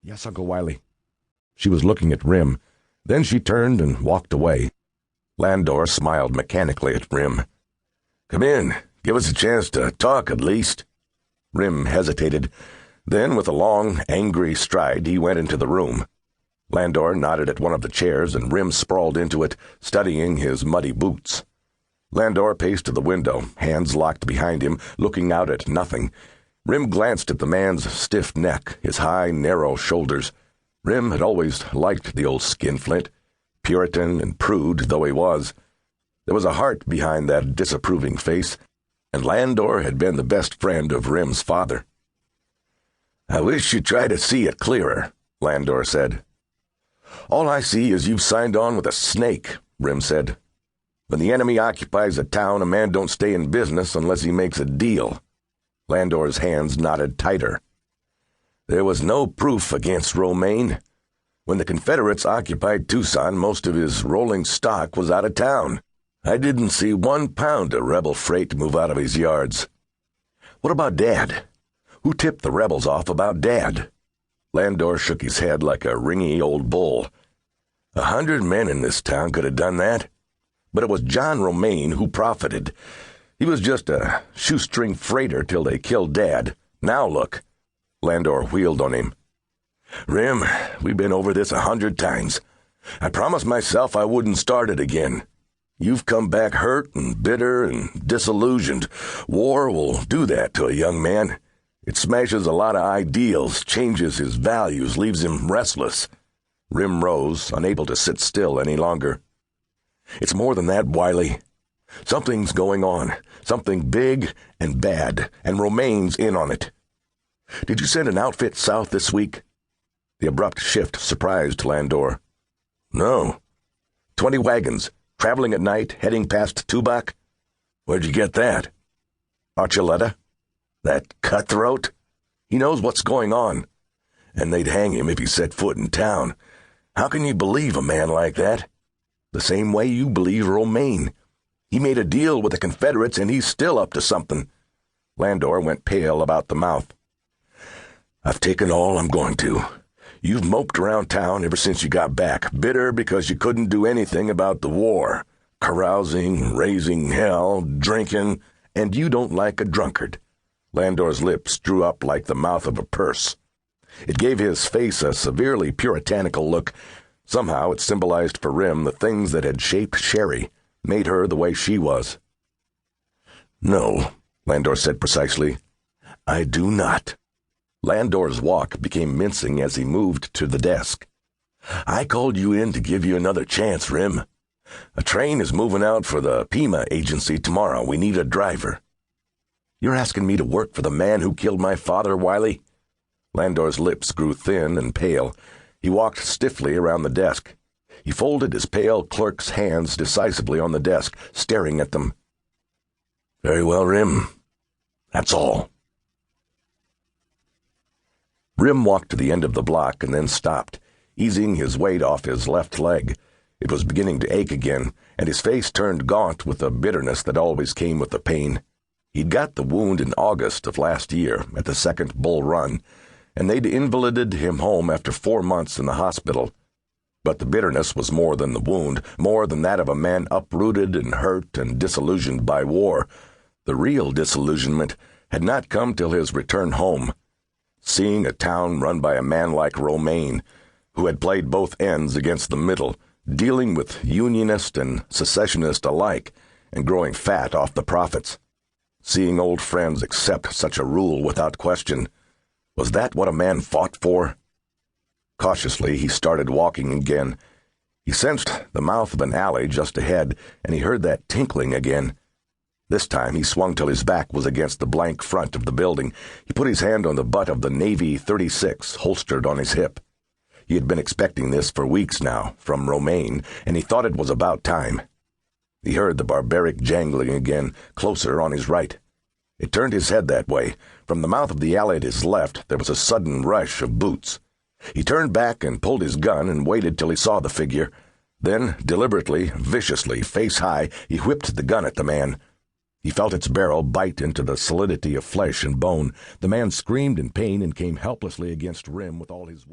Yes, Uncle Wiley. She was looking at Rim. Then she turned and walked away. Landor smiled mechanically at Rim. Come in. Give us a chance to talk at least. Rim hesitated. Then, with a long, angry stride, he went into the room. Landor nodded at one of the chairs, and Rim sprawled into it, studying his muddy boots. Landor paced to the window, hands locked behind him, looking out at nothing. Rim glanced at the man's stiff neck, his high, narrow shoulders. Rim had always liked the old skinflint, Puritan and prude though he was. There was a heart behind that disapproving face, and Landor had been the best friend of Rim's father. I wish you'd try to see it clearer, Landor said. All I see is you've signed on with a snake, Rim said. When the enemy occupies a town, a man don't stay in business unless he makes a deal. Landor's hands knotted tighter. There was no proof against Romaine. When the Confederates occupied Tucson, most of his rolling stock was out of town. I didn't see 1 pound of rebel freight move out of his yards. What about Dad? Who tipped the rebels off about Dad? Landor shook his head like a ringy old bull. 100 men in this town could have done that. But it was John Romaine who profited. He was just a shoestring freighter till they killed Dad. Now look. Landor wheeled on him. Rim, we've been over this 100 times. I promised myself I wouldn't start it again. You've come back hurt and bitter and disillusioned. War will do that to a young man. It smashes a lot of ideals, changes his values, leaves him restless. Rim rose, unable to sit still any longer. It's more than that, Wiley. Something's going on, something big and bad, and Romaine's in on it. Did you send an outfit south this week? The abrupt shift surprised Landor. No. 20 wagons, traveling at night, heading past Tubac. Where'd you get that? Archuleta? That cutthroat? He knows what's going on, and they'd hang him if he set foot in town. How can you believe a man like that? The same way you believe Romaine. He made a deal with the Confederates, and he's still up to something. Landor went pale about the mouth. I've taken all I'm going to. You've moped around town ever since you got back, bitter because you couldn't do anything about the war. Carousing, raising hell, drinking, and you don't like a drunkard. Landor's lips drew up like the mouth of a purse. It gave his face a severely puritanical look. Somehow it symbolized for Rim the things that had shaped Sherry, made her the way she was. No, Landor said precisely. I do not. Landor's walk became mincing as he moved to the desk. I called you in to give you another chance, Rim. A train is moving out for the Pima agency tomorrow. We need a driver. You're asking me to work for the man who killed my father, Wiley? Landor's lips grew thin and pale. He walked stiffly around the desk. He folded his pale clerk's hands decisively on the desk, staring at them. Very well, Rim. That's all. Rim walked to the end of the block and then stopped, easing his weight off his left leg. It was beginning to ache again, and his face turned gaunt with the bitterness that always came with the pain. He'd got the wound in August of last year at the second Bull Run, and they'd invalided him home after 4 months in the hospital. But the bitterness was more than the wound, more than that of a man uprooted and hurt and disillusioned by war. The real disillusionment had not come till his return home. Seeing a town run by a man like Romaine, who had played both ends against the middle, dealing with Unionist and secessionist alike, and growing fat off the profits. Seeing old friends accept such a rule without question. Was that what a man fought for? Cautiously, he started walking again. He sensed the mouth of an alley just ahead, and he heard that tinkling again. This time he swung till his back was against the blank front of the building. He put his hand on the butt of the Navy .36 holstered on his hip. He had been expecting this for weeks now, from Romaine, and he thought it was about time. He heard the barbaric jangling again, closer on his right. It turned his head that way. From the mouth of the alley at his left, there was a sudden rush of boots. He turned back and pulled his gun and waited till he saw the figure. Then, deliberately, viciously, face high, he whipped the gun at the man. He felt its barrel bite into the solidity of flesh and bone. The man screamed in pain and came helplessly against Rim with all his weight.